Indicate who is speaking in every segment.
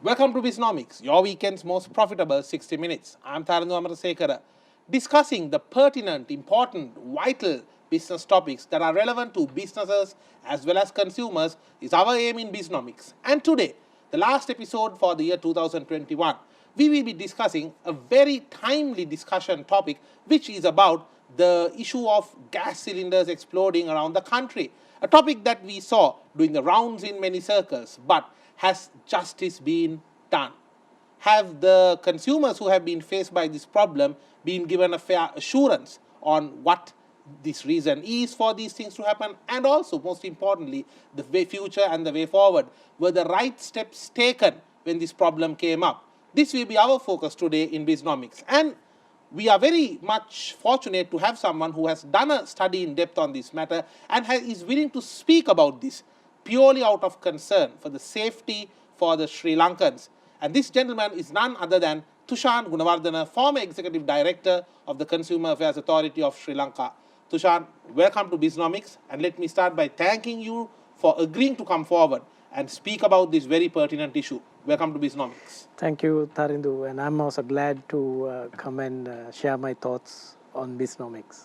Speaker 1: Welcome to Bisnomics, your weekend's most profitable 60 minutes. I'm Thushan Gunawardene, discussing the pertinent, important, vital business topics that are relevant to businesses as well as consumers is our aim in Bisnomics. And today, the last episode for the year 2021, we will be discussing a very timely discussion topic, which is about the issue of gas cylinders exploding around the country. A topic that we saw doing the rounds in many circles, but has justice been done? Have the consumers who have been faced by this problem been given a fair assurance on what this reason is for these things to happen? And also, most importantly, the way future and the way forward. Were the right steps taken when this problem came up? This will be our focus today in Bisnomics. And we are very much fortunate to have someone who has done a study in depth on this matter and is willing to speak about this purely out of concern for the safety for the Sri Lankans. And this gentleman is none other than Thushan Gunawardene, former Executive Director of the Consumer Affairs Authority of Sri Lanka. Thushan, welcome to Bisnomics, and let me start by thanking you for agreeing to come forward and speak about this very pertinent issue. Welcome to Bisnomics.
Speaker 2: Thank you, Tharindu, and I'm also glad to come and share my thoughts on Bisnomics.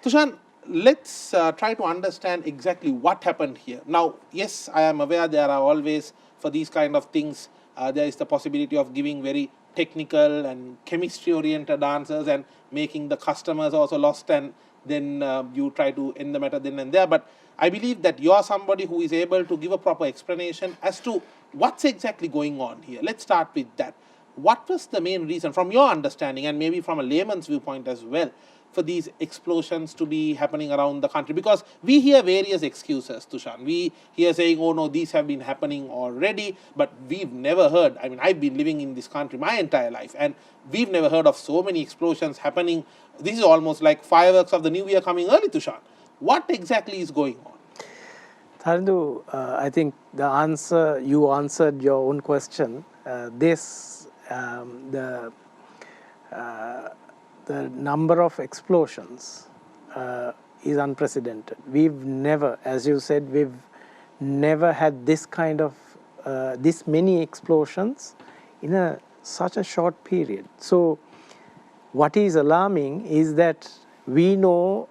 Speaker 1: Thushan, let's try to understand exactly what happened here. Now, yes, I am aware there are always, for these kind of things, there is the possibility of giving very technical and chemistry-oriented answers and making the customers also lost, and then you try to end the matter then and there. But I believe that you are somebody who is able to give a proper explanation as to what's exactly going on here. Let's start with that. What was the main reason, from your understanding and maybe from a layman's viewpoint as well, for these explosions to be happening around the country? Because we hear various excuses, Thushan. We hear saying, oh no, these have been happening already, but we've never heard. I mean, I've been living in this country my entire life, and we've never heard of so many explosions happening. This is almost like fireworks of the new year coming early, Thushan. What exactly is going on?
Speaker 2: Tharindu, I think you answered your own question. The number of explosions is unprecedented. We've never, as you said, we've never had this kind of, this many explosions in such a short period. So what is alarming is that we know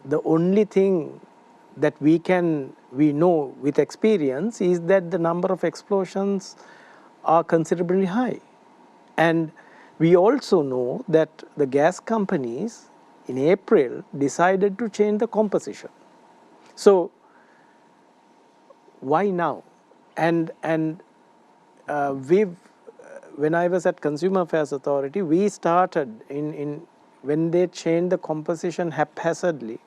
Speaker 2: the only thing that we know with experience is that the number of explosions are considerably high. And we also know that the gas companies in April decided to change the composition. So why now? And when I was at Consumer Affairs Authority, we started when they changed the composition haphazardly,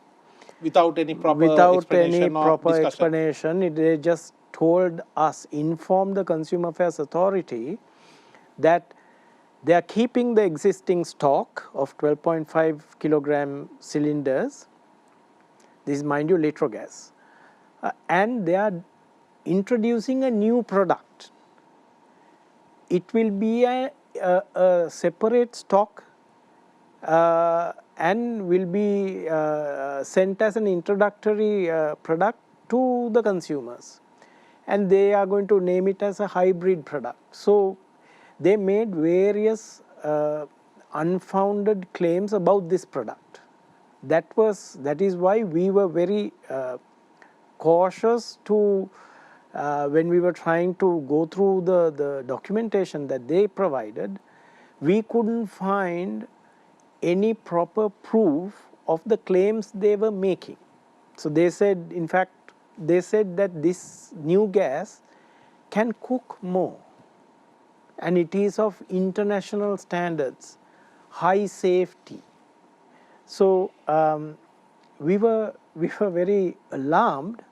Speaker 1: without any proper
Speaker 2: explanation. They just told us, informed the Consumer Affairs Authority that they are keeping the existing stock of 12.5 kilogram cylinders. This is, mind you, litro gas. And they are introducing a new product. It will be a separate stock and will be sent as an introductory product to the consumers. And they are going to name it as a hybrid product. So they made various unfounded claims about this product. That is why we were very cautious to when we were trying to go through the documentation that they provided. We couldn't find any proper proof of the claims they were making. So they said, in fact, they said that this new gas can cook more, and it is of international standards, high safety. So we were very alarmed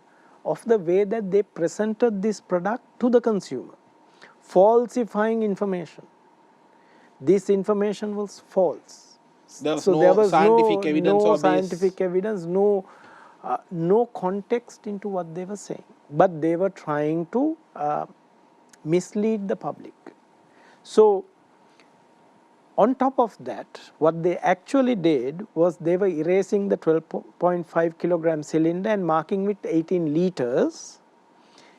Speaker 2: of the way that they presented this product to the consumer, falsifying information. This information was false.
Speaker 1: There was no
Speaker 2: scientific evidence, no context into what they were saying. But they were trying to mislead the public. So on top of that, what they actually did was they were erasing the 12.5 kilogram cylinder and marking with 18 liters,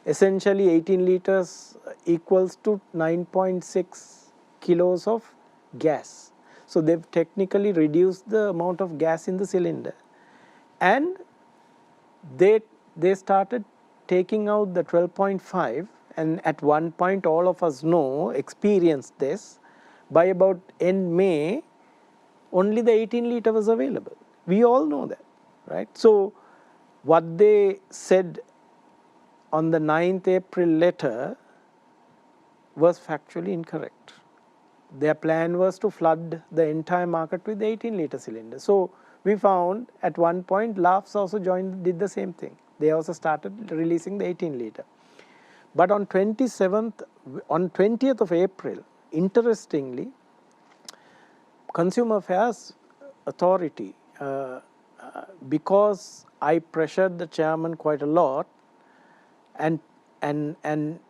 Speaker 2: essentially 18 liters equals to 9.6 kilos of gas. So they've technically reduced the amount of gas in the cylinder, and they started taking out the 12.5, and at one point all of us experienced this. By about end May, only the 18 liter was available. We all know that, right? So what they said on the 9th April letter was factually incorrect. Their plan was to flood the entire market with 18 liter cylinders. So we found at one point Laughs also did the same thing. They also started releasing the 18 liter. But on 20th of April, interestingly, Consumer Affairs Authority, because I pressured the chairman quite a lot, and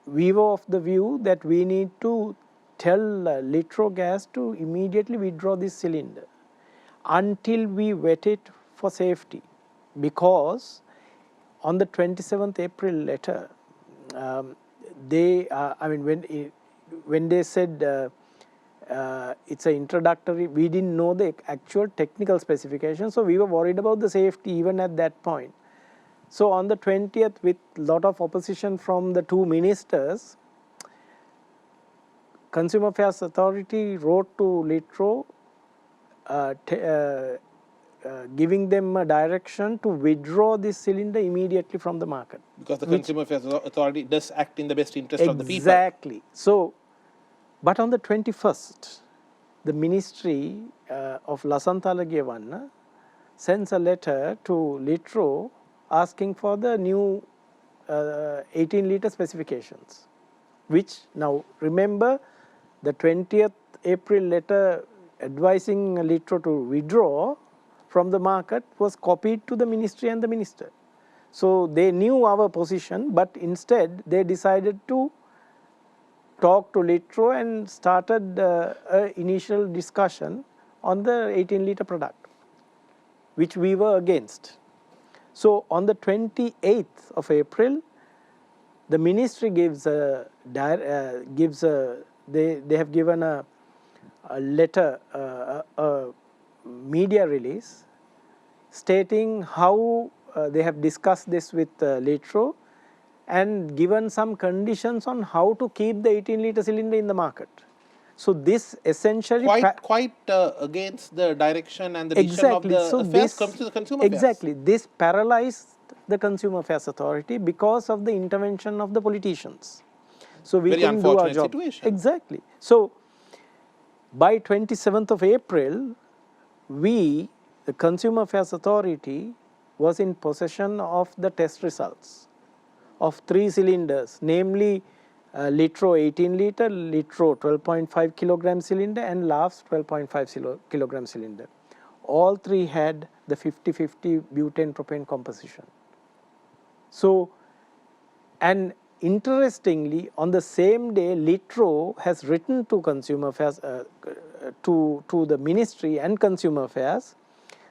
Speaker 2: we were of the view that we need to tell Litro Gas to immediately withdraw this cylinder until we vet it for safety, because on the 27th April letter, when they said it's an introductory, we didn't know the actual technical specification, so we were worried about the safety even at that point. So on the 20th, with a lot of opposition from the two ministers, Consumer Affairs Authority wrote to Litro giving them a direction to withdraw this cylinder immediately from the market.
Speaker 1: Because the Consumer Affairs Authority does act in the best interest of the people.
Speaker 2: Exactly. So, but on the 21st, the Ministry of Lasanthala Gewanna sends a letter to Litro asking for the new 18 liter specifications, which now remember the 20th April letter advising Litro to withdraw from the market was copied to the ministry and the minister. So they knew our position, but instead they decided to talk to Litro and started an initial discussion on the 18 liter product, which we were against. So on the 28th of April, the ministry they have given a letter, a media release stating how they have discussed this with Litro and given some conditions on how to keep the 18 liter cylinder in the market. So this essentially
Speaker 1: quite against the direction and the decision of the affairs comes to the Consumer Affairs.
Speaker 2: Exactly. This paralyzed the Consumer Affairs Authority because of the intervention of the politicians. So we couldn't do our job.
Speaker 1: Situation.
Speaker 2: Exactly. So by 27th of April, the Consumer Affairs Authority was in possession of the test results of 3 cylinders, namely Litro 18 liter, Litro 12.5 kilogram cylinder, and Laughs 12.5 kilogram cylinder. All 3 had the 50-50 butane propane composition. So, and interestingly, on the same day, Litro has written to Consumer Affairs, to the Ministry and Consumer Affairs,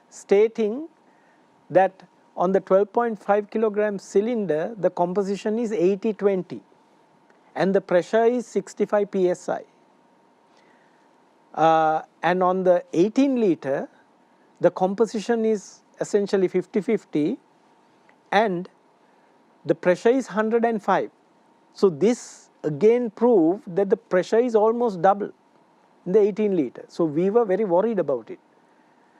Speaker 2: stating that on the 12.5 kilogram cylinder, the composition is 80-20 and the pressure is 65 psi. And on the 18 liter, the composition is essentially 50-50 and the pressure is 105. So this again proved that the pressure is almost double in the 18 liter. So we were very worried about it.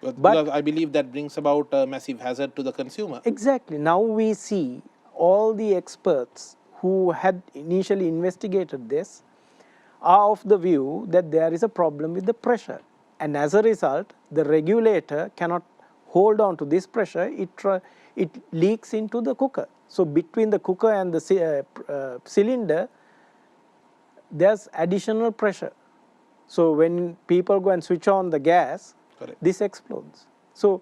Speaker 1: But I believe that brings about a massive hazard to the consumer.
Speaker 2: Exactly. Now we see all the experts who had initially investigated this are of the view that there is a problem with the pressure. And as a result, the regulator cannot hold on to this pressure. It leaks into the cooker. So between the cooker and the cylinder, there's additional pressure. So when people go and switch on the gas,
Speaker 1: correct,
Speaker 2: this explodes. So,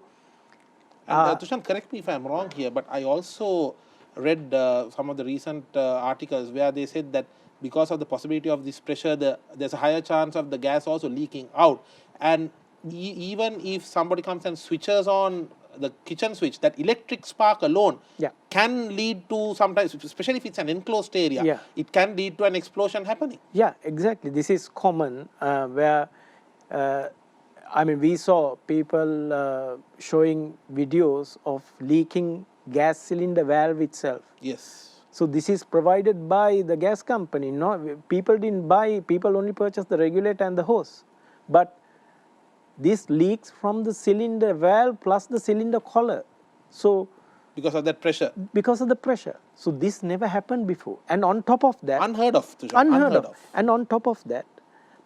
Speaker 1: and Thushan, correct me if I'm wrong here, but I also read some of the recent articles where they said that because of the possibility of this pressure, there's a higher chance of the gas also leaking out. And even if somebody comes and switches on the kitchen switch, that electric spark alone
Speaker 2: Yeah.
Speaker 1: can lead to sometimes, especially if it's an enclosed area,
Speaker 2: Yeah.
Speaker 1: it can lead to an explosion happening.
Speaker 2: Yeah, exactly. This is common where, I mean, we saw people showing videos of leaking gas cylinder valve itself.
Speaker 1: Yes.
Speaker 2: So this is provided by the gas company. No, people didn't buy. People only purchased the regulator and the hose, but this leaks from the cylinder valve plus the cylinder collar. So
Speaker 1: Because of that pressure.
Speaker 2: because of the pressure. So this never happened before. And on top of that,
Speaker 1: Unheard of, Thushan.
Speaker 2: unheard of. And on top of that,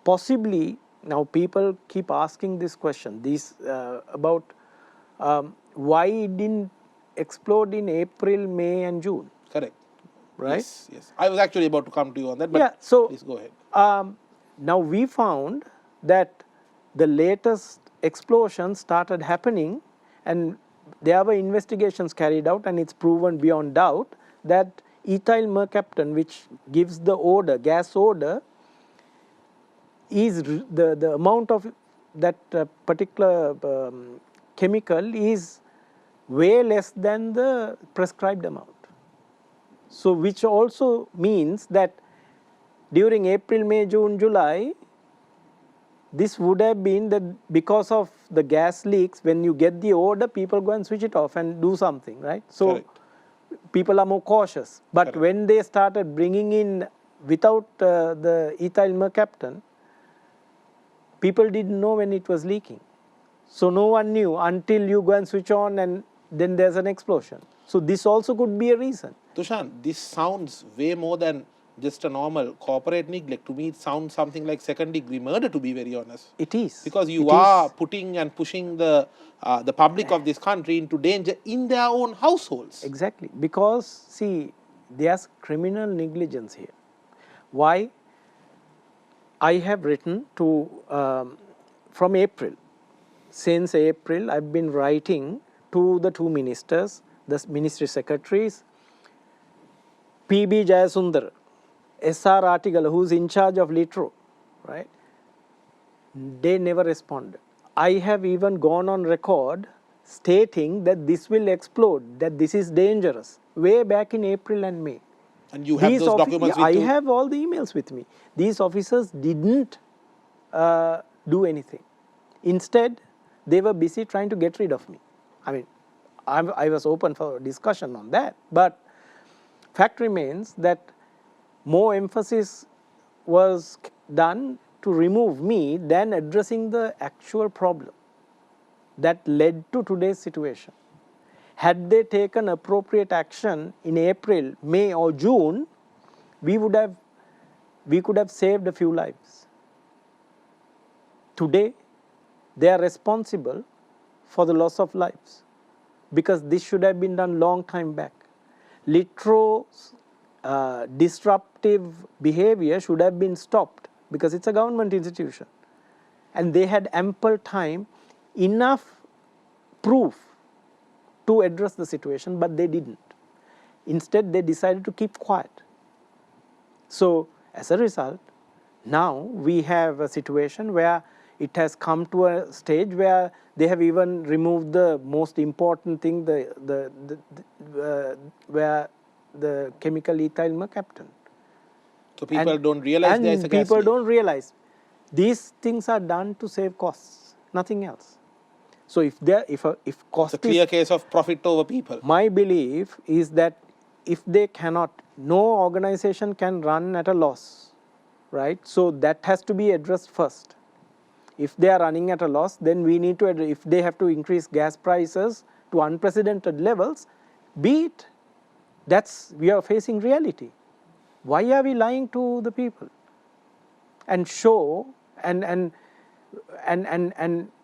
Speaker 2: possibly now people keep asking this question, about why it didn't explode in April, May, and June.
Speaker 1: Correct.
Speaker 2: Right?
Speaker 1: Yes, yes. I was actually about to come to you on that, but
Speaker 2: Yeah, so
Speaker 1: please go ahead.
Speaker 2: now we found that the latest explosion started happening, and there were investigations carried out, and it's proven beyond doubt that ethyl mercaptan, which gives the odor, gas odor, is the amount of that particular chemical is way less than the prescribed amount. So which also means that during April, May, June, July, this would have been that because of the gas leaks, when you get the order, people go and switch it off and do something, right? So
Speaker 1: Correct.
Speaker 2: people are more cautious. But
Speaker 1: Correct.
Speaker 2: when they started bringing in without the ethyl mercaptan, people didn't know when it was leaking. So no one knew until you go and switch on, and then there's an explosion. So this also could be a reason.
Speaker 1: Thushan, this sounds way more than just a normal corporate neglect. To me, it sounds something like second-degree murder, to be very honest.
Speaker 2: It is.
Speaker 1: Because you
Speaker 2: It
Speaker 1: are
Speaker 2: is.
Speaker 1: putting and pushing the public of this country into danger in their own households.
Speaker 2: Exactly. Because, see, there's criminal negligence here. Why? I have written to, from April. Since April, I've been writing to the two ministers, the ministry secretaries, P.B. Jayasundar, SR Article, who's in charge of Litro, right? They never responded. I have even gone on record stating that this will explode, that this is dangerous, way back in April and May.
Speaker 1: And you have those documents with
Speaker 2: I
Speaker 1: you?
Speaker 2: have all the emails with me. These officers didn't do anything. Instead, they were busy trying to get rid of me. I mean, I was open for discussion on that. But fact remains that more emphasis was done to remove me than addressing the actual problem that led to today's situation. Had they taken appropriate action in April, May, or June, we could have saved a few lives. Today, they are responsible for the loss of lives because this should have been done long time back. Litro's disruptive behavior should have been stopped because it's a government institution. And they had ample time, enough proof to address the situation, but they didn't. Instead, they decided to keep quiet. So, as a result, now we have a situation where it has come to a stage where they have even removed the most important thing, where the chemical ethyl mercaptan.
Speaker 1: So people don't realize there is a gas
Speaker 2: people
Speaker 1: leak.
Speaker 2: don't realize. These things are done to save costs, nothing else. So if cost
Speaker 1: It's a clear case of profit over people.
Speaker 2: my belief is that if they cannot, no organization can run at a loss, right? So that has to be addressed first. If they are running at a loss, then we need to, if they have to increase gas prices to unprecedented levels, be it. We are facing reality. Why are we lying to the people? And show and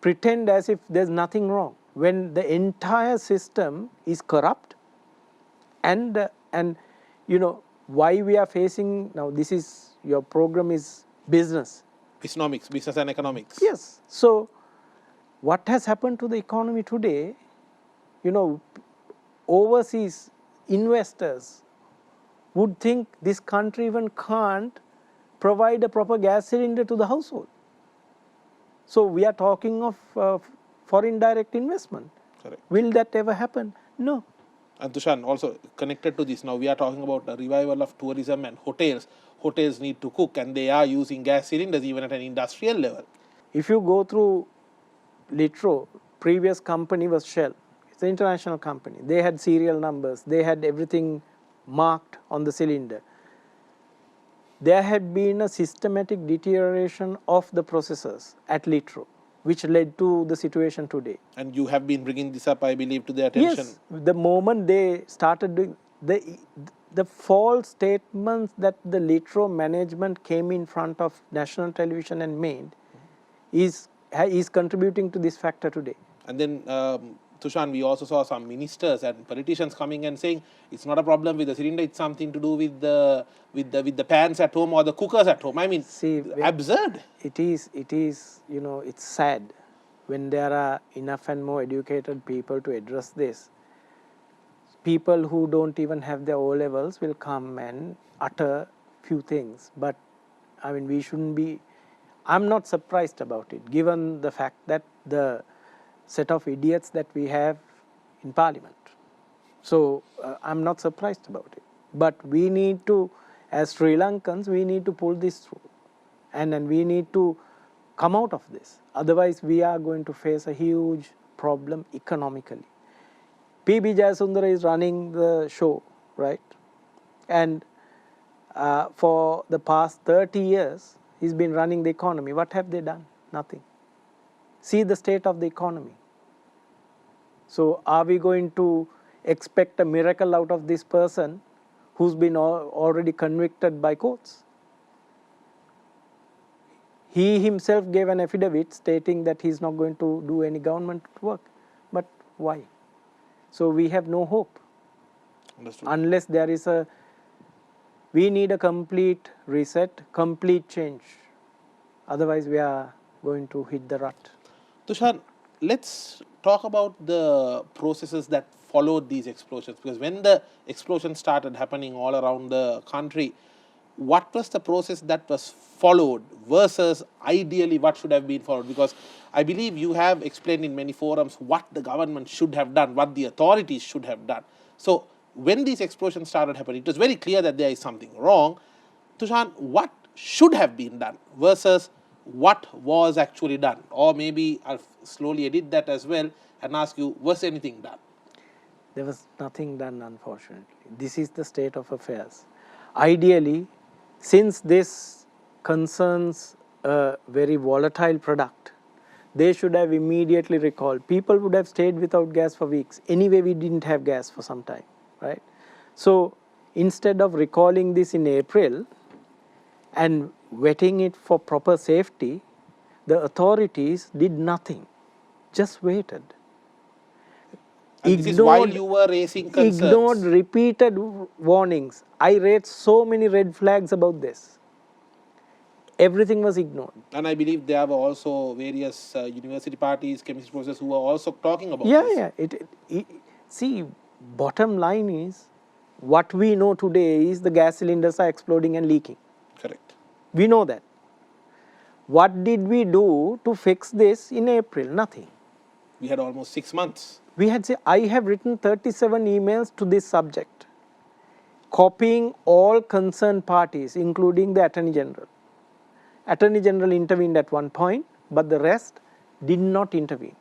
Speaker 2: pretend as if there's nothing wrong when the entire system is corrupt. And you know why we are facing now. This is your program is business.
Speaker 1: Bisnomics, business and economics.
Speaker 2: Yes. So what has happened to the economy today? You know, overseas investors would think this country even can't provide a proper gas cylinder to the household. So we are talking of foreign direct investment.
Speaker 1: Correct.
Speaker 2: Will that ever happen? No.
Speaker 1: And Thushan, also connected to this, now we are talking about a revival of tourism and hotels. Hotels need to cook and they are using gas cylinders even at an industrial level.
Speaker 2: If you go through Litro, previous company was Shell. It's an international company. They had serial numbers. They had everything marked on the cylinder. There had been a systematic deterioration of the processes at Litro, which led to the situation today.
Speaker 1: And you have been bringing this up, I believe, to their attention.
Speaker 2: Yes, the moment they started doing the false statements that the Litro management came in front of national television and made is contributing to this factor today.
Speaker 1: And then, Thushan, we also saw some ministers and politicians coming and saying it's not a problem with the cylinder; it's something to do with the pans at home or the cookers at home. I mean,
Speaker 2: See,
Speaker 1: absurd.
Speaker 2: It is it's sad when there are enough and more educated people to address this. People who don't even have their O levels will come and utter few things, but I mean we shouldn't be. I'm not surprised about it, given the fact that the set of idiots that we have in Parliament. So I'm not surprised about it. But we need to, as Sri Lankans, we need to pull this through, and then we need to come out of this. Otherwise, we are going to face a huge problem economically. P.B. Jayasundara is running the show, right? And for the past 30 years, he's been running the economy. What have they done? Nothing. See the state of the economy. So are we going to expect a miracle out of this person who's been already convicted by courts? He himself gave an affidavit stating that he's not going to do any government work. But why? So we have no hope.
Speaker 1: Understood.
Speaker 2: Unless there is we need a complete reset, complete change. Otherwise we are going to hit the rut.
Speaker 1: Thushan, let's talk about the processes that followed these explosions, because when the explosion started happening all around the country, what was the process that was followed versus ideally what should have been followed? Because I believe you have explained in many forums what the government should have done, what the authorities should have done. So when these explosions started happening, it was very clear that there is something wrong. Thushan, what should have been done versus what was actually done? Or maybe I'll slowly edit that as well and ask you, was anything done?
Speaker 2: There was nothing done, unfortunately. This is the state of affairs. Ideally, since this concerns a very volatile product, they should have immediately recalled. People would have stayed without gas for weeks. Anyway, we didn't have gas for some time, right? So instead of recalling this in April and wetting it for proper safety, the authorities did nothing, just waited.
Speaker 1: And this is while you were raising concerns.
Speaker 2: Ignored repeated warnings. I raised so many red flags about this. Everything was ignored.
Speaker 1: And I believe there were also various university parties, chemistry professors who were also talking about this.
Speaker 2: Yeah. See, bottom line is, what we know today is the gas cylinders are exploding and leaking.
Speaker 1: Correct.
Speaker 2: We know that. What did we do to fix this in April? Nothing.
Speaker 1: We had almost 6 months.
Speaker 2: I have written 37 emails to this subject, copying all concerned parties, including the Attorney General. Attorney General intervened at one point, but the rest did not intervene,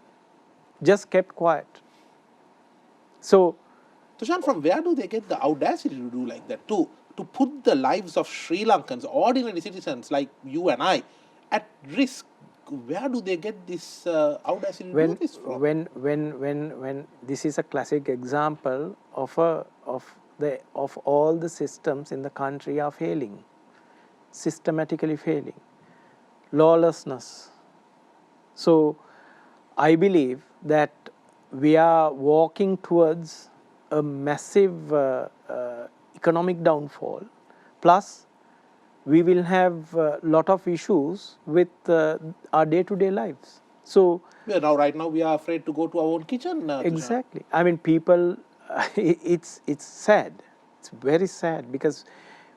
Speaker 2: just kept quiet. So,
Speaker 1: Thushan, from where do they get the audacity to do like that? To put the lives of Sri Lankans, ordinary citizens like you and I, at risk? Where do they get this audacity to do this from?
Speaker 2: When this is a classic example of all the systems in the country are failing, systematically failing, lawlessness. So I believe that we are walking towards a massive economic downfall, plus we will have a lot of issues with our day-to-day lives. So
Speaker 1: Yeah, right now we are afraid to go to our own kitchen.
Speaker 2: exactly. I mean, people, it's sad. It's very sad because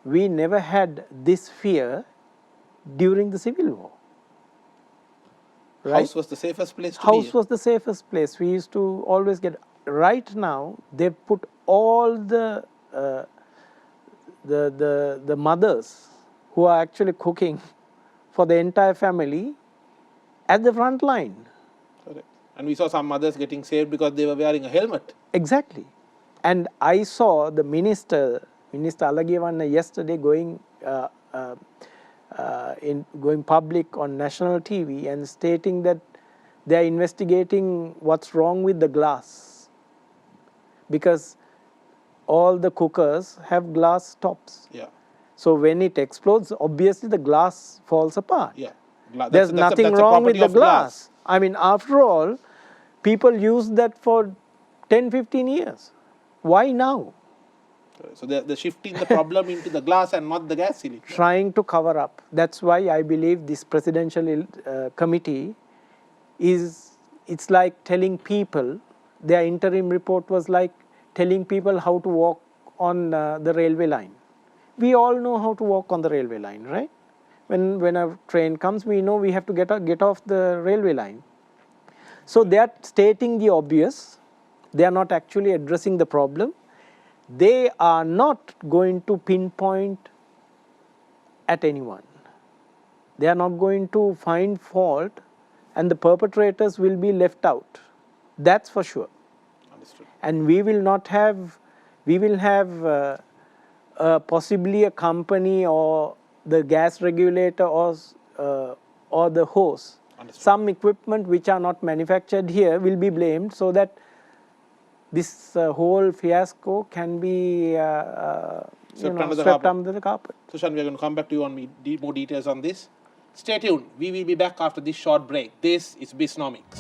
Speaker 2: we never had this fear during the Civil War. right?
Speaker 1: House was the safest place to
Speaker 2: House
Speaker 1: be.
Speaker 2: was the safest place. We used to always get. Right now, they've put all the mothers who are actually cooking for the entire family at the front line.
Speaker 1: Correct. And we saw some mothers getting saved because they were wearing a helmet.
Speaker 2: Exactly. And I saw the Minister Alagivanna yesterday going going public on national TV and stating that they are investigating what's wrong with the glass, because all the cookers have glass tops.
Speaker 1: Yeah.
Speaker 2: So when it explodes, obviously the glass falls apart.
Speaker 1: Yeah.
Speaker 2: There's nothing
Speaker 1: that's a
Speaker 2: wrong with
Speaker 1: property
Speaker 2: the
Speaker 1: of
Speaker 2: glass. I mean, after all, people use that for 10, 15 years. Why now?
Speaker 1: So they're shifting the problem into the glass and not the gas cylinder.
Speaker 2: Trying to cover up. That's why I believe this presidential committee it's like telling people, their interim report was like telling people how to walk on the railway line. We all know how to walk on the railway line, right? When a train comes, we know we have to get off the railway line. So they are stating the obvious. They are not actually addressing the problem. They are not going to pinpoint at anyone. They are not going to find fault, and the perpetrators will be left out. That's for sure.
Speaker 1: Understood.
Speaker 2: And we will have possibly a company or the gas regulator or the hose.
Speaker 1: Understood.
Speaker 2: Some equipment which are not manufactured here will be blamed, so that this whole fiasco can be swept under the carpet.
Speaker 1: Thushan, we are going to come back to you on more details on this. Stay tuned. We will be back after this short break. This is Bisnomics.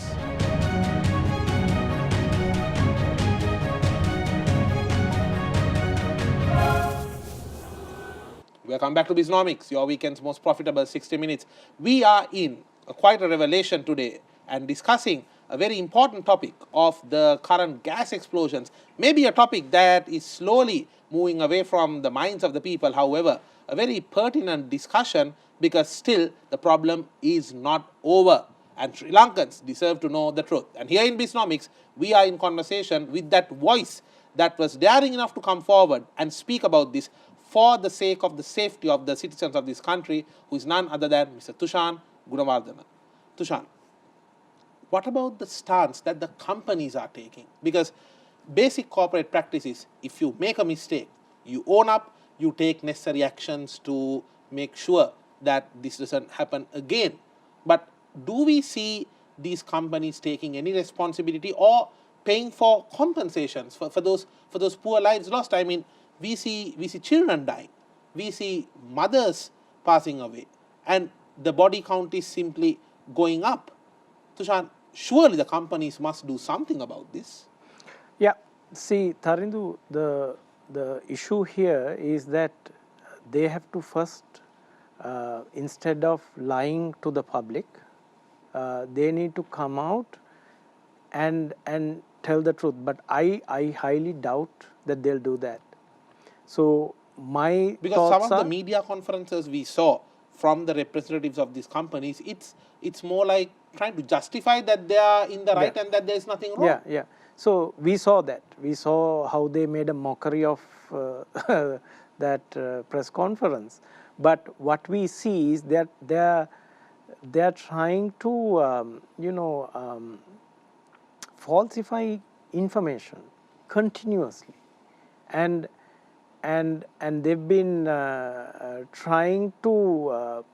Speaker 1: Welcome back to Bisnomics, your weekend's most profitable 60 minutes. We are in quite a revelation today and discussing a very important topic of the current gas explosions. Maybe a topic that is slowly moving away from the minds of the people. However, a very pertinent discussion, because still the problem is not over. And Sri Lankans deserve to know the truth. And here in Bisnomics, we are in conversation with that voice that was daring enough to come forward and speak about this for the sake of the safety of the citizens of this country, who is none other than Mr. Thushan Gunawardene. Thushan, what about the stance that the companies are taking? Because basic corporate practice is, if you make a mistake, you own up, you take necessary actions to make sure that this doesn't happen again. But do we see these companies taking any responsibility or paying for compensations for those poor lives lost? I mean, we see children dying, we see mothers passing away, and the body count is simply going up. Thushan, surely the companies must do something about this.
Speaker 2: Yeah, see, Tharindu, the issue here is that they have to first, instead of lying to the public, they need to come out and tell the truth. But I highly doubt that they'll do that. So my
Speaker 1: because
Speaker 2: thoughts
Speaker 1: some of the media conferences we saw from the representatives of these companies, it's more like trying to justify that they are in the right and that there is nothing wrong.
Speaker 2: Yeah. So we saw that. We saw how they made a mockery of that press conference. But what we see is that they're trying to falsify information continuously, and they've been trying to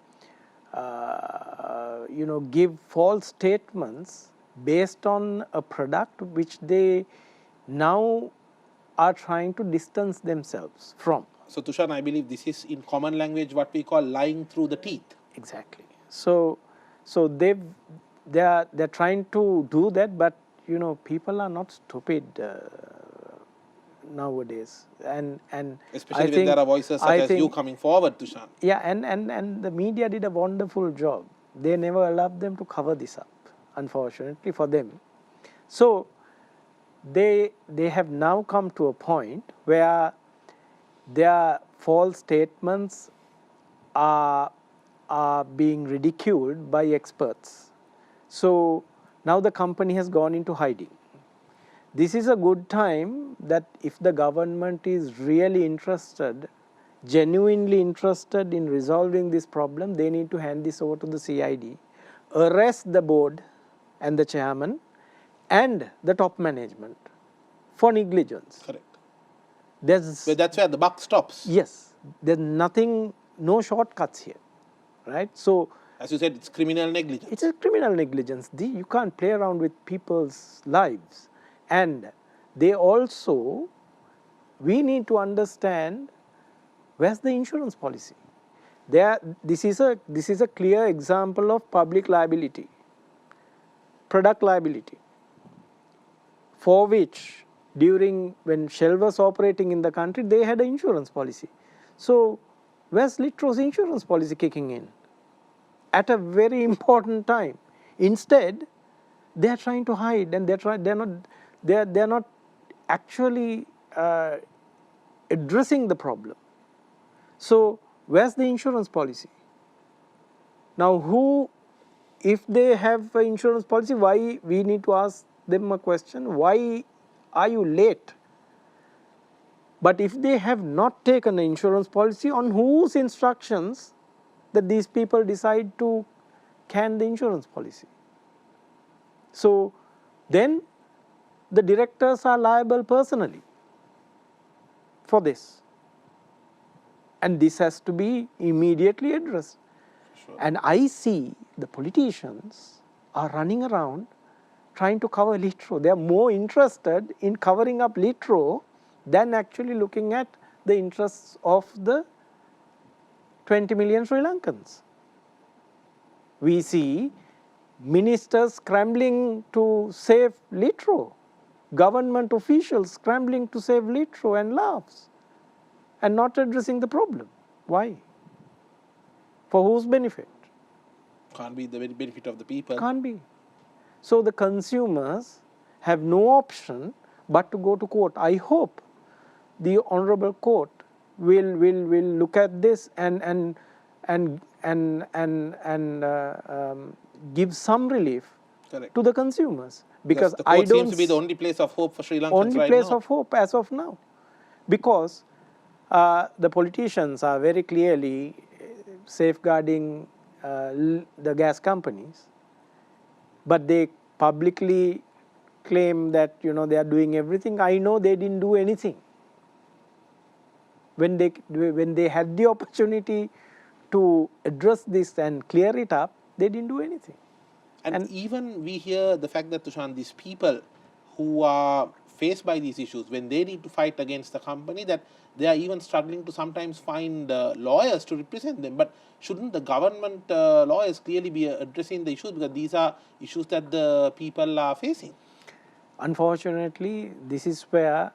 Speaker 2: give false statements based on a product which they now are trying to distance themselves from.
Speaker 1: So Thushan, I believe this is in common language what we call lying through the teeth.
Speaker 2: Exactly. So they're trying to do that, but people are not stupid nowadays, and
Speaker 1: especially when there are voices such as you coming forward, Thushan.
Speaker 2: Yeah, and the media did a wonderful job. They never allowed them to cover this up, unfortunately for them. So they have now come to a point where their false statements are being ridiculed by experts. So now the company has gone into hiding. This is a good time that if the government is really interested, genuinely interested in resolving this problem, they need to hand this over to the CID, arrest the board and the chairman and the top management for negligence.
Speaker 1: Correct.
Speaker 2: There's,
Speaker 1: But that's where the buck stops.
Speaker 2: yes, there's nothing, no shortcuts here, right? So
Speaker 1: As you said, it's criminal negligence.
Speaker 2: it's a criminal negligence. You can't play around with people's lives. And they also, we need to understand, where's the insurance policy? This is a clear example of public liability, product liability, for which when Shell was operating in the country, they had an insurance policy. So where's Litro's insurance policy kicking in at a very important time? Instead, they are trying to hide, and they're not actually addressing the problem. So where's the insurance policy? Now, if they have an insurance policy, why we need to ask them a question? Why are you late? But if they have not taken an insurance policy, on whose instructions that these people decide to can the insurance policy? So then the directors are liable personally for this. And this has to be immediately addressed.
Speaker 1: Sure.
Speaker 2: And I see the politicians are running around trying to cover Litro. They are more interested in covering up Litro than actually looking at the interests of the 20 million Sri Lankans. We see ministers scrambling to save Litro, government officials scrambling to save Litro and laughs, and not addressing the problem. Why? For whose benefit?
Speaker 1: Can't be the benefit of the people.
Speaker 2: Can't be. So the consumers have no option but to go to court. I hope the honorable court will look at this and give some relief
Speaker 1: Correct.
Speaker 2: to the consumers, because
Speaker 1: the
Speaker 2: I
Speaker 1: court
Speaker 2: don't
Speaker 1: seems to be the only place of hope for Sri Lankans
Speaker 2: only
Speaker 1: right
Speaker 2: place
Speaker 1: now.
Speaker 2: of hope as of now, because the politicians are very clearly safeguarding the gas companies, but they publicly claim that they are doing everything. I know they didn't do anything. When they had the opportunity to address this and clear it up, they didn't do anything.
Speaker 1: And even we hear the fact that, Thushan, these people who are faced by these issues, when they need to fight against the company, that they are even struggling to sometimes find lawyers to represent them. But shouldn't the government lawyers clearly be addressing the issues, because these are issues that the people are facing?
Speaker 2: Unfortunately, this is where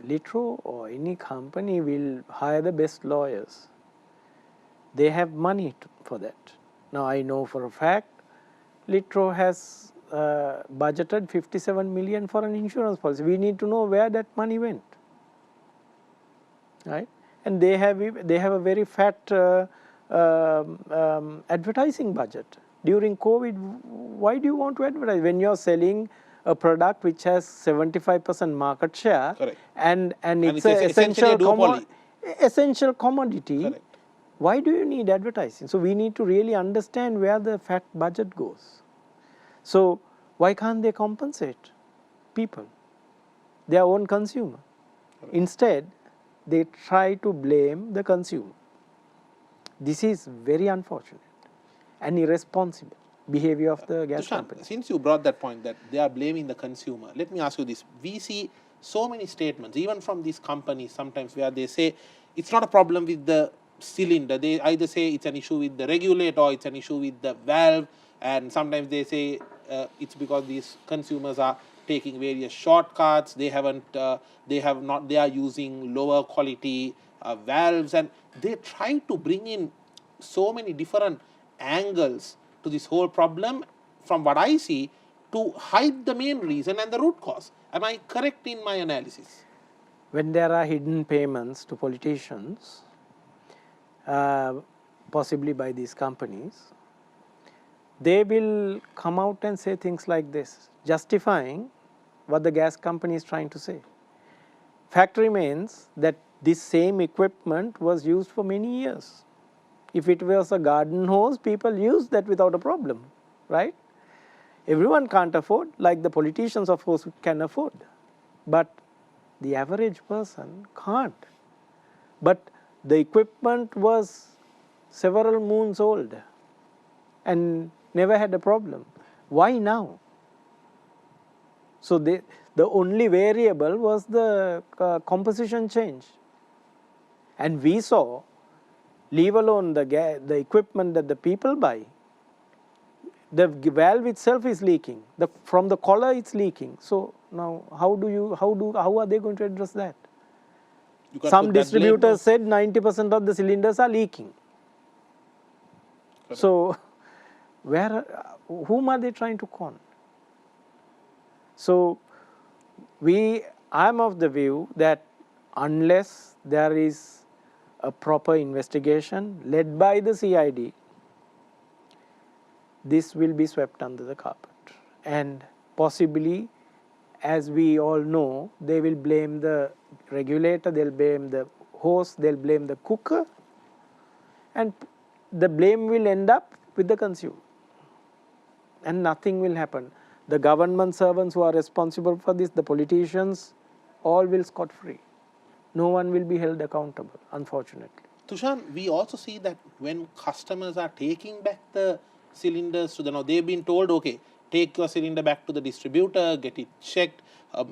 Speaker 2: Litro or any company will hire the best lawyers. They have money for that. Now, I know for a fact Litro has budgeted 57 million for an insurance policy. We need to know where that money went, right? And they have a very fat advertising budget. During COVID, why do you want to advertise when you're selling a product which has 75% market share?
Speaker 1: Correct.
Speaker 2: and it's
Speaker 1: essentially a duopoly.
Speaker 2: essential commodity?
Speaker 1: Correct.
Speaker 2: Why do you need advertising? So we need to really understand where the fat budget goes. So why can't they compensate people, their own consumer?
Speaker 1: Correct.
Speaker 2: Instead, they try to blame the consumer. This is very unfortunate and irresponsible behavior of the gas
Speaker 1: Thushan,
Speaker 2: company.
Speaker 1: since you brought that point that they are blaming the consumer, let me ask you this. We see so many statements, even from these companies sometimes, where they say it's not a problem with the cylinder. They either say it's an issue with the regulator or it's an issue with the valve, and sometimes they say it's because these consumers are taking various shortcuts. They are using lower quality valves, and they try to bring in so many different angles to this whole problem, from what I see, to hide the main reason and the root cause. Am I correct in my analysis?
Speaker 2: When there are hidden payments to politicians, possibly by these companies, they will come out and say things like this, justifying what the gas company is trying to say. Fact remains that this same equipment was used for many years. If it was a garden hose, people used that without a problem, right? Everyone can't afford, like the politicians of course can afford, but the average person can't. But the equipment was several moons old and never had a problem. Why now? So the only variable was the composition change. And we saw, leave alone the equipment that the people buy, the valve itself is leaking. From the collar it's leaking. So now how are they going to address that?
Speaker 1: You can't
Speaker 2: Some
Speaker 1: put that blame
Speaker 2: distributors
Speaker 1: on-
Speaker 2: said 90% of the cylinders are leaking.
Speaker 1: Correct.
Speaker 2: So whom are they trying to con? So I am of the view that unless there is a proper investigation led by the CID, this will be swept under the carpet. And possibly, as we all know, they will blame the regulator, they'll blame the host, they'll blame the cooker, and the blame will end up with the consumer. And nothing will happen. The government servants who are responsible for this, the politicians, all will scot free. No one will be held accountable, unfortunately.
Speaker 1: Thushan, we also see that when customers are taking back the cylinders to the, now they've been told, okay, take your cylinder back to the distributor, get it checked,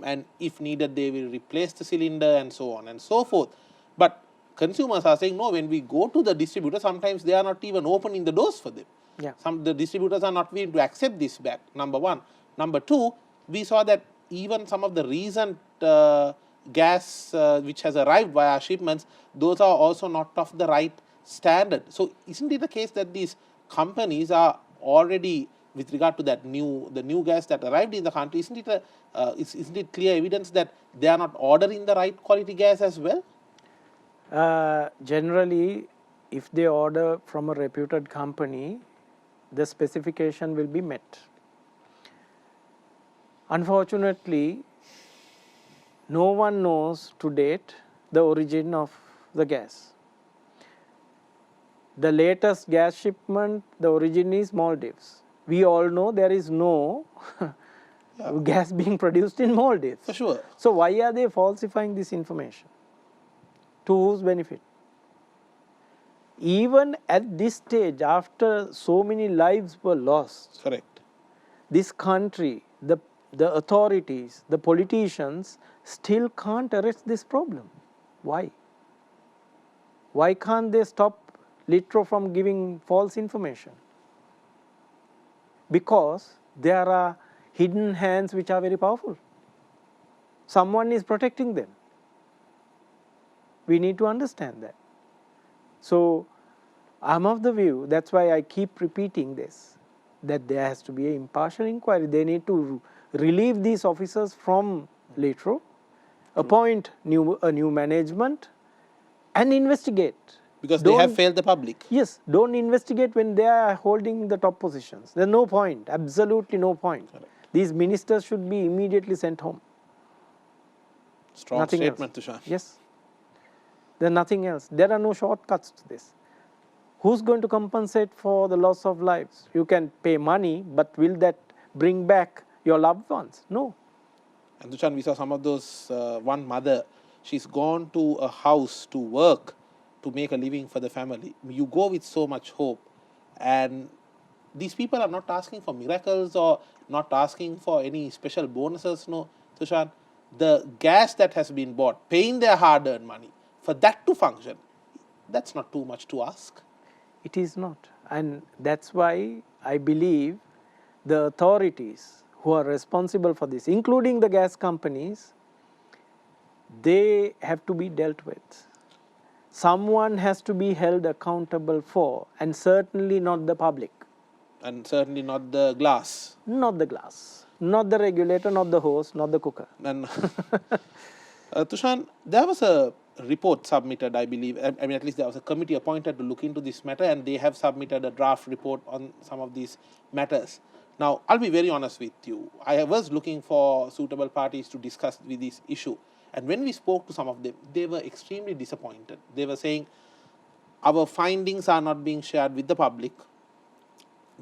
Speaker 1: and if needed, they will replace the cylinder and so on and so forth. But consumers are saying, no, when we go to the distributor, sometimes they are not even opening the doors for them.
Speaker 2: Yeah.
Speaker 1: The distributors are not willing to accept this back, number one. Number two, we saw that even some of the recent gas which has arrived via shipments, those are also not of the right standard. So isn't it the case that these companies are already, with regard to the new gas that arrived in the country, isn't it clear evidence that they are not ordering the right quality gas as well?
Speaker 2: Generally, if they order from a reputed company, the specification will be met. Unfortunately, no one knows to date the origin of the gas. The latest gas shipment, the origin is Maldives. We all know there is no gas being produced in Maldives.
Speaker 1: For sure.
Speaker 2: So why are they falsifying this information? To whose benefit? Even at this stage, after so many lives were lost,
Speaker 1: Correct.
Speaker 2: this country, the authorities, the politicians still can't arrest this problem. Why? Why can't they stop Litro from giving false information? Because there are hidden hands which are very powerful. Someone is protecting them. We need to understand that. So I'm of the view, that's why I keep repeating this, that there has to be an impartial inquiry. They need to relieve these officers from Litro, appoint a new management, and investigate.
Speaker 1: Because they have failed the public.
Speaker 2: Yes, don't investigate when they are holding the top positions. There's no point, absolutely no point.
Speaker 1: Correct.
Speaker 2: These ministers should be immediately sent home.
Speaker 1: Strong
Speaker 2: Nothing
Speaker 1: statement,
Speaker 2: else.
Speaker 1: Thushan.
Speaker 2: Yes. There's nothing else. There are no shortcuts to this. Who's going to compensate for the loss of lives? You can pay money, but will that bring back your loved ones? No.
Speaker 1: And Thushan, we saw some of those, one mother, she's gone to a house to work to make a living for the family. You go with so much hope, and these people are not asking for miracles or not asking for any special bonuses, no, Thushan. The gas that has been bought, paying their hard-earned money, for that to function, that's not too much to ask.
Speaker 2: It is not. And that's why I believe the authorities who are responsible for this, including the gas companies, they have to be dealt with. Someone has to be held accountable for, and certainly not the public.
Speaker 1: And certainly not the glass.
Speaker 2: Not the glass, not the regulator, not the host, not the cooker.
Speaker 1: And Thushan, there was a report submitted, I believe. I mean, at least there was a committee appointed to look into this matter, and they have submitted a draft report on some of these matters. Now, I'll be very honest with you. I was looking for suitable parties to discuss with this issue. And when we spoke to some of them, they were extremely disappointed. They were saying, our findings are not being shared with the public.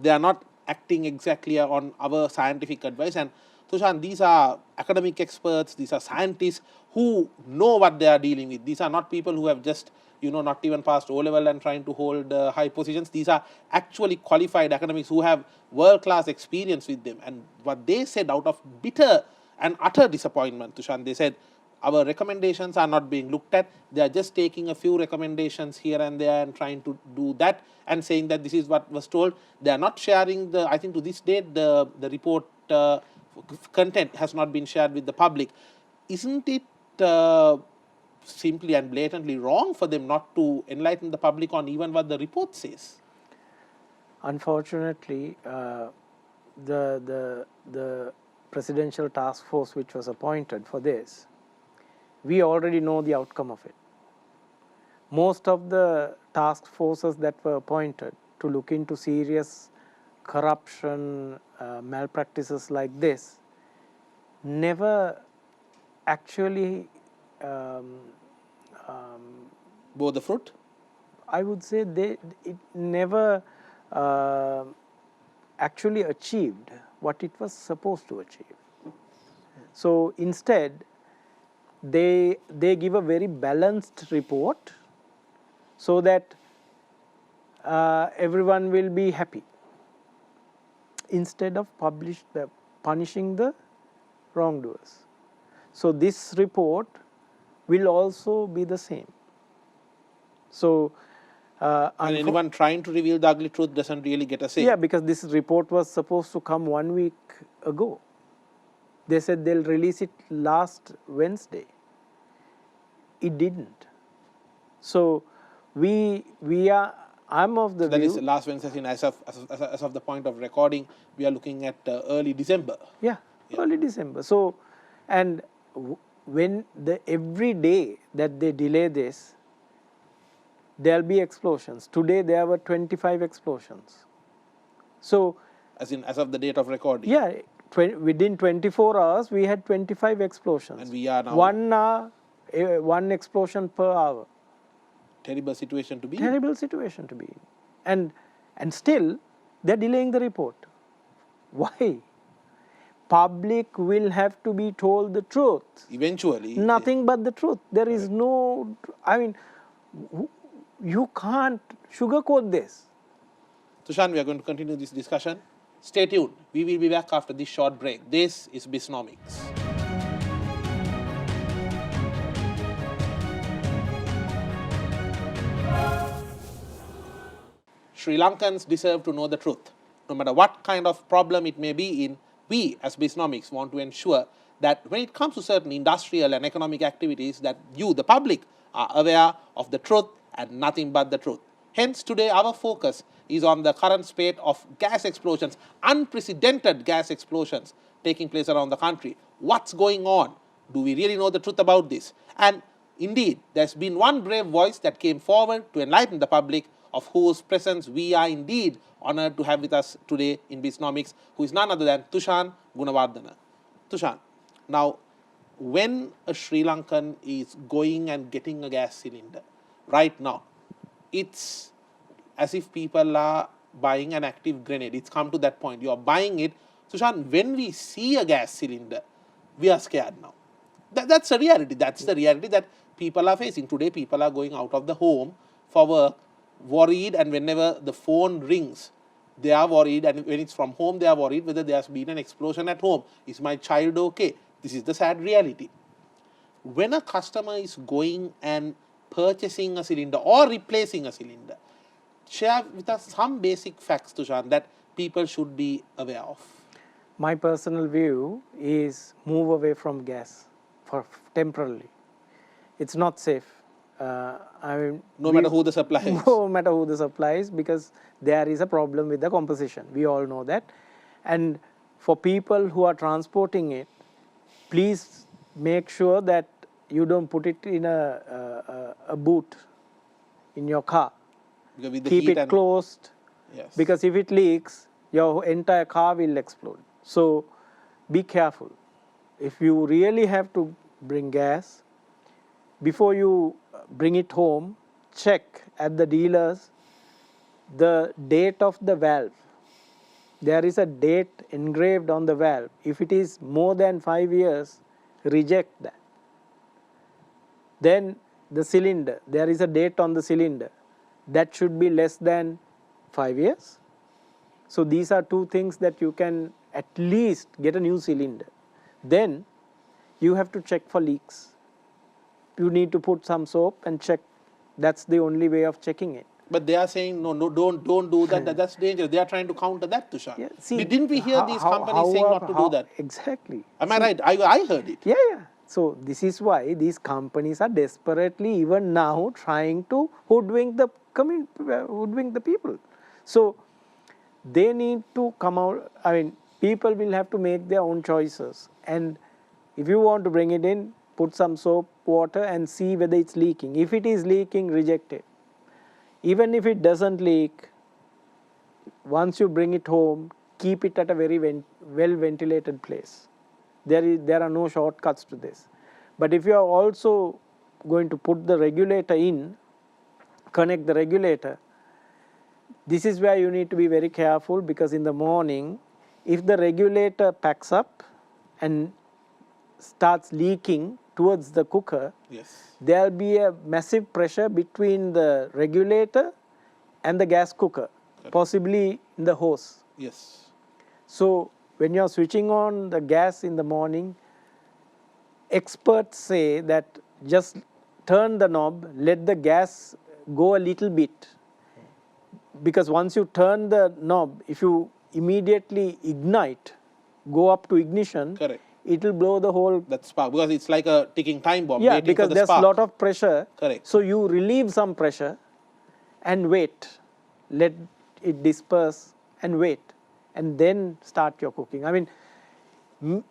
Speaker 1: They are not acting exactly on our scientific advice. And Thushan, these are academic experts, these are scientists who know what they are dealing with. These are not people who have just, not even passed O-level and trying to hold high positions. These are actually qualified academics who have world-class experience with them. And what they said out of bitter and utter disappointment, Thushan, they said, our recommendations are not being looked at. They are just taking a few recommendations here and there and trying to do that and saying that this is what was told. They are not sharing I think to this date, the report content has not been shared with the public. Isn't it simply and blatantly wrong for them not to enlighten the public on even what the report says?
Speaker 2: Unfortunately, the presidential task force which was appointed for this, we already know the outcome of it. Most of the task forces that were appointed to look into serious corruption, malpractices like this, never actually
Speaker 1: Bore the fruit?
Speaker 2: I would say it never actually achieved what it was supposed to achieve. So instead, they give a very balanced report so that everyone will be happy, instead of punishing the wrongdoers. So this report will also be the same. So
Speaker 1: and anyone trying to reveal the ugly truth doesn't really get a say.
Speaker 2: Yeah, because this report was supposed to come 1 week ago. They said they'll release it last Wednesday. It didn't. So I'm of the
Speaker 1: That
Speaker 2: view.
Speaker 1: is last Wednesday, as of the point of recording, we are looking at early December.
Speaker 2: Yeah, early December. So, and when every day that they delay this, there'll be explosions. Today there were 25 explosions. So,
Speaker 1: as of the date of recording.
Speaker 2: Yeah, within 24 hours we had 25 explosions.
Speaker 1: And we are now
Speaker 2: 1 hour, one explosion per hour.
Speaker 1: Terrible situation to be in.
Speaker 2: Terrible situation to be in. And still they're delaying the report. Why? Public will have to be told the truth.
Speaker 1: Eventually.
Speaker 2: Nothing but the truth. There is no, you can't sugarcoat this.
Speaker 1: Thushan, we are going to continue this discussion. Stay tuned. We will be back after this short break. This is Bisnomics. Sri Lankans deserve to know the truth. No matter what kind of problem it may be in, we as Bisnomics want to ensure that when it comes to certain industrial and economic activities, that you, the public, are aware of the truth and nothing but the truth. Hence, today our focus is on the current spate of gas explosions, unprecedented gas explosions taking place around the country. What's going on? Do we really know the truth about this? And indeed, there's been one brave voice that came forward to enlighten the public, of whose presence we are indeed honored to have with us today in Bisnomics, who is none other than Thushan Gunawardene. Thushan, now, when a Sri Lankan is going and getting a gas cylinder, right now, it's as if people are buying an active grenade. It's come to that point. You are buying it. Thushan, when we see a gas cylinder, we are scared now. That's a reality. That's the reality that people are facing. Today, people are going out of the home for work, worried, and whenever the phone rings, they are worried, and when it's from home, they are worried whether there has been an explosion at home. Is my child okay? This is the sad reality. When a customer is going and purchasing a cylinder or replacing a cylinder, share with us some basic facts, Thushan, that people should be aware of.
Speaker 2: My personal view is move away from gas for temporarily. It's not safe.
Speaker 1: No matter who the supplier is.
Speaker 2: No matter who the supplier is, because there is a problem with the composition. We all know that. And for people who are transporting it, please make sure that you don't put it in a boot in your car.
Speaker 1: Because with the
Speaker 2: Keep
Speaker 1: heat
Speaker 2: it
Speaker 1: and
Speaker 2: closed,
Speaker 1: yes.
Speaker 2: because if it leaks, your entire car will explode. So be careful. If you really have to bring gas, before you bring it home, check at the dealers the date of the valve. There is a date engraved on the valve. If it is more than 5 years, reject that. Then the cylinder, there is a date on the cylinder. That should be less than 5 years. So these are two things that you can at least get a new cylinder. Then you have to check for leaks. You need to put some soap and check. That's the only way of checking it.
Speaker 1: But they are saying, no, don't do that. That's dangerous. They are trying to counter that, Thushan.
Speaker 2: Yeah, see,
Speaker 1: Didn't we hear these companies saying not to do that?
Speaker 2: Exactly.
Speaker 1: Am I right? I heard it.
Speaker 2: Yeah. So this is why these companies are desperately even now trying to hoodwink the people. So they need to come out. I mean, people will have to make their own choices. And if you want to bring it in, put some soap, water, and see whether it's leaking. If it is leaking, reject it. Even if it doesn't leak, once you bring it home, keep it at a very well ventilated place. There are no shortcuts to this. But if you are also going to put the regulator in, connect the regulator, this is where you need to be very careful, because in the morning, if the regulator packs up and starts leaking towards the cooker,
Speaker 1: Yes.
Speaker 2: there will be a massive pressure between the regulator and the gas cooker, possibly in the hose.
Speaker 1: Yes.
Speaker 2: So when you are switching on the gas in the morning, experts say that just turn the knob, let the gas go a little bit. Because once you turn the knob, if you immediately ignite, go up to ignition,
Speaker 1: Correct.
Speaker 2: it will blow the whole.
Speaker 1: That spark, because it's like a ticking time bomb.
Speaker 2: Yeah,
Speaker 1: waiting
Speaker 2: because
Speaker 1: for the
Speaker 2: there's a
Speaker 1: spark.
Speaker 2: lot of pressure.
Speaker 1: Correct.
Speaker 2: So you relieve some pressure and wait. Let it disperse and wait. And then start your cooking. I mean,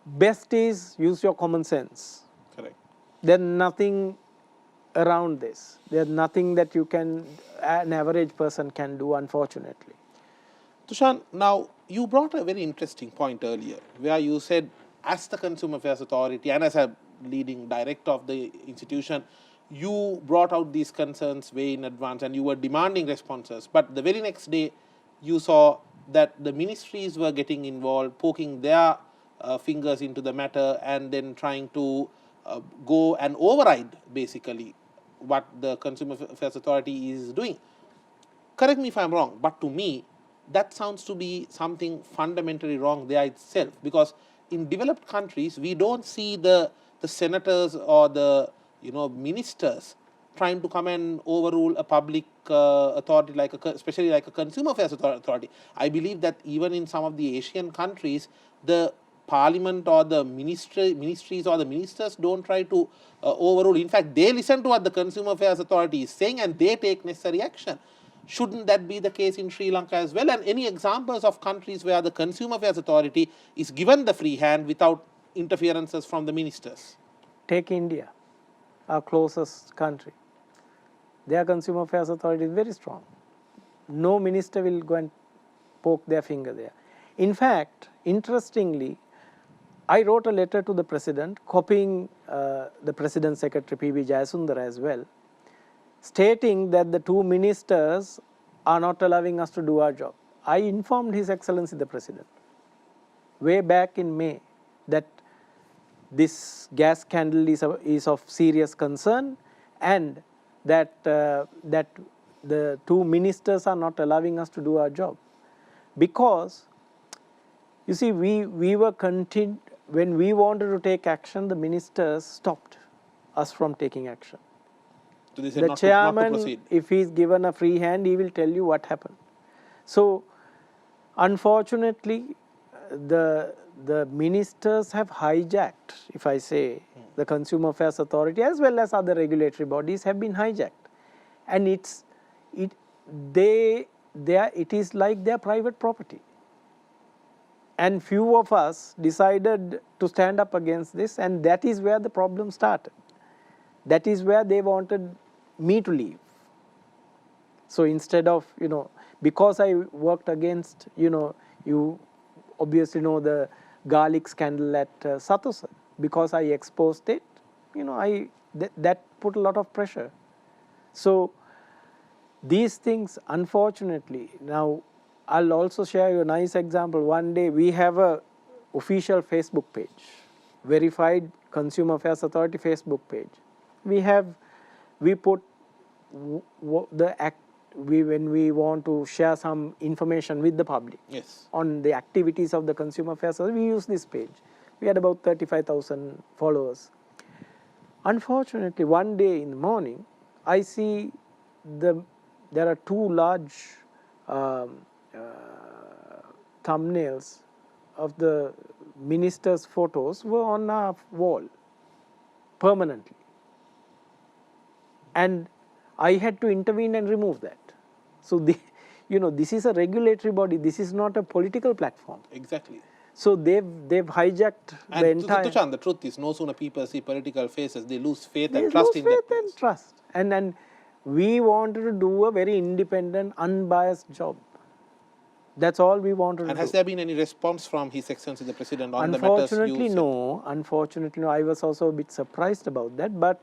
Speaker 2: best is use your common sense.
Speaker 1: Correct.
Speaker 2: There's nothing around this. There's nothing that an average person can do, unfortunately.
Speaker 1: Thushan, now you brought a very interesting point earlier, where you said, as the Consumer Affairs Authority and as a leading director of the institution, you brought out these concerns way in advance and you were demanding responses. But the very next day, you saw that the ministries were getting involved, poking their fingers into the matter, and then trying to go and override basically what the Consumer Affairs Authority is doing. Correct me if I'm wrong, but to me, that sounds to be something fundamentally wrong there itself, because in developed countries, we don't see the senators or the ministers trying to come and overrule a public authority, especially like a Consumer Affairs Authority. I believe that even in some of the Asian countries, the parliament or the ministries or the ministers don't try to overrule. In fact, they listen to what the Consumer Affairs Authority is saying and they take necessary action. Shouldn't that be the case in Sri Lanka as well? And any examples of countries where the Consumer Affairs Authority is given the free hand without interferences from the ministers?
Speaker 2: Take India, our closest country. Their Consumer Affairs Authority is very strong. No minister will go and poke their finger there. In fact, interestingly, I wrote a letter to the president, copying the president's secretary P.B. Jayasundara as well, stating that the two ministers are not allowing us to do our job. I informed His Excellency the President way back in May that this gas scandal is of serious concern, and that the two ministers are not allowing us to do our job. Because, you see, we were when we wanted to take action, the ministers stopped us from taking action.
Speaker 1: So they said
Speaker 2: The
Speaker 1: not
Speaker 2: chairman,
Speaker 1: to proceed.
Speaker 2: if he is given a free hand, he will tell you what happened. So, unfortunately, the ministers have hijacked, if I say, the Consumer Affairs Authority as well as other regulatory bodies have been hijacked, and it is like their private property. And few of us decided to stand up against this, and that is where the problem started. that is where they wanted me to leave. So instead of, because I worked against, you obviously know the garlic scandal at Satosa, because I exposed it, that put a lot of pressure. So these things, unfortunately, now I'll also share you a nice example. One day we have a official Facebook page, verified Consumer Affairs Authority Facebook page. We put when we want to share some information with the public
Speaker 1: Yes.
Speaker 2: on the activities of the Consumer Affairs Authority, we use this page. We had about 35,000 followers. Unfortunately, one day in the morning, I see there are two large thumbnails of the ministers' photos were on our wall permanently. And I had to intervene and remove that. So, this is a regulatory body. This is not a political platform.
Speaker 1: Exactly.
Speaker 2: So they've hijacked
Speaker 1: and
Speaker 2: the entire.
Speaker 1: Thushan, the truth is, no sooner people see political faces, they lose faith and
Speaker 2: They
Speaker 1: trust
Speaker 2: lose
Speaker 1: in that
Speaker 2: faith
Speaker 1: place.
Speaker 2: and trust. And we wanted to do a very independent, unbiased job. That's all we wanted to do.
Speaker 1: And has there been any response from His Excellency the President on the matters you
Speaker 2: Unfortunately,
Speaker 1: said?
Speaker 2: no. Unfortunately, no. I was also a bit surprised about that, but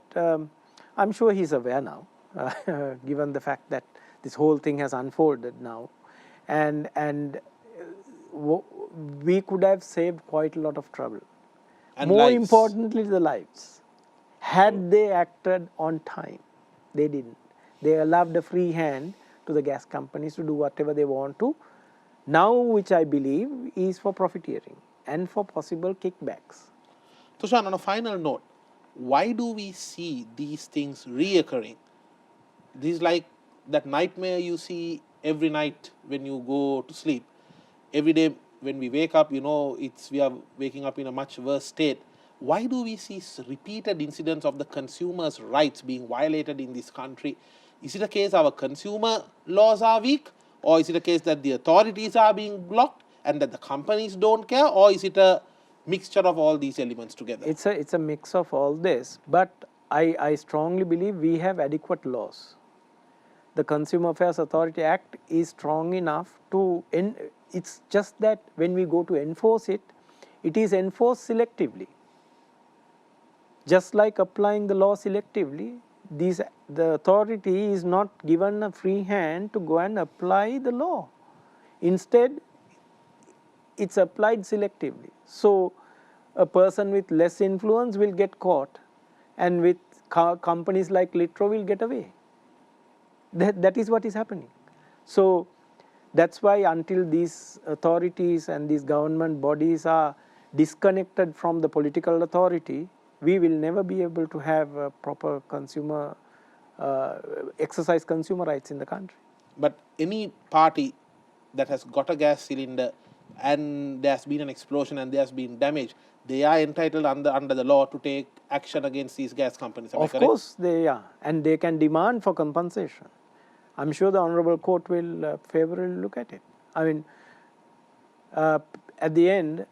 Speaker 2: I'm sure he's aware now, given the fact that this whole thing has unfolded now, and we could have saved quite a lot of trouble.
Speaker 1: And
Speaker 2: More
Speaker 1: lives.
Speaker 2: importantly, the lives. Had they acted on time, they didn't. They allowed a free hand to the gas companies to do whatever they want to. Now, which I believe is for profiteering and for possible kickbacks.
Speaker 1: Thushan, on a final note, why do we see these things reoccurring? This is like that nightmare you see every night when you go to sleep. Every day when we wake up, we are waking up in a much worse state. Why do we see repeated incidents of the consumers' rights being violated in this country? Is it a case our consumer laws are weak? Or is it a case that the authorities are being blocked and that the companies don't care? Or is it a mixture of all these elements together?
Speaker 2: It's a mix of all this, but I strongly believe we have adequate laws. The Consumer Affairs Authority Act is strong enough to, it's just that when we go to enforce it, it is enforced selectively. Just like applying the law selectively, the authority is not given a free hand to go and apply the law. Instead, it's applied selectively. So, a person with less influence will get caught, and with companies like Litro will get away. That is what is happening. So, that's why until these authorities and these government bodies are disconnected from the political authority, we will never be able to have a proper consumer, exercise consumer rights in the country.
Speaker 1: But any party that has got a gas cylinder and there has been an explosion and there has been damage, they are entitled under the law to take action against these gas companies.
Speaker 2: Of course they are, and they can demand for compensation. I'm sure the Honorable Court will favorably look at it. I mean, at the end,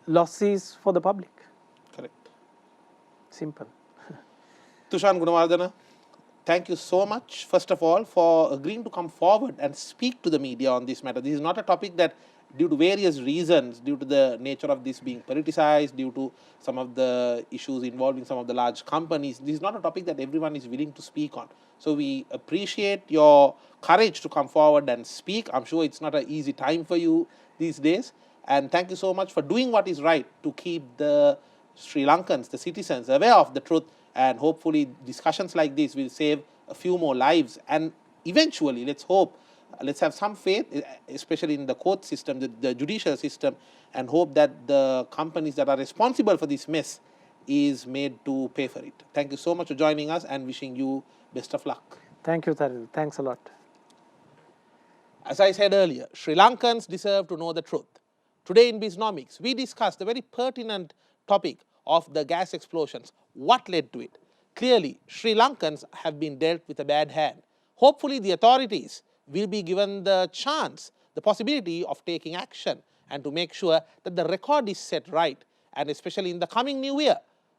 Speaker 2: loss is for the public.
Speaker 1: Correct.
Speaker 2: Simple.
Speaker 1: Thushan Gunawardene, thank you so much, first of all, for agreeing to come forward and speak to the media on this matter. This is not a topic that, due to various reasons, due to the nature of this being politicized, due to some of the issues involving some of the large companies, this is not a topic that everyone is willing to speak on. So we appreciate your courage to come forward and speak. I'm sure it's not an easy time for you these days. And thank you so much for doing what is right to keep the Sri Lankans, the citizens, aware of the truth. And hopefully discussions like this will save a few more lives. And eventually, let's hope, let's have some faith, especially in the court system, the judicial system, and hope that the companies that are responsible for this mess is made to pay for it. Thank you so much for joining us and wishing you best of luck.
Speaker 2: Thank you, Taril. Thanks a lot.
Speaker 1: As I said earlier, Sri Lankans deserve to know the truth. Today in Bisnomics, we discussed the very pertinent topic of the gas explosions. What led to it? Clearly, Sri Lankans have been dealt with a bad hand. Hopefully, the authorities will be given the chance, the possibility of taking action and to make sure that the record is set right. And especially in the coming new year,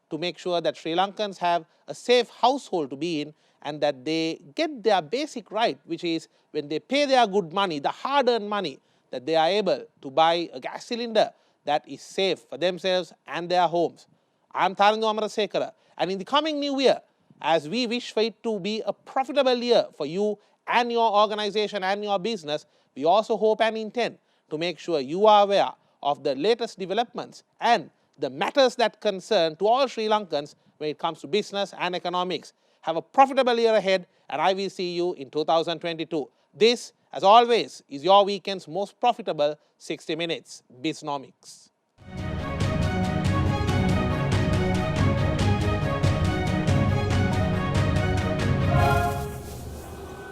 Speaker 1: to make sure that Sri Lankans have a safe household to be in and that they get their basic right, which is when they pay their good money, the hard-earned money, that they are able to buy a gas cylinder that is safe for themselves and their homes. I am Tharandu Amarasekara, and in the coming new year, as we wish for it to be a profitable year for you and your organization and your business, we also hope and intend to make sure you are aware of the latest developments and the matters that concern to all Sri Lankans when it comes to business and economics. Have a profitable year ahead, and I will see you in 2022. This, as always, is your weekend's most profitable 60 minutes, Bisnomics.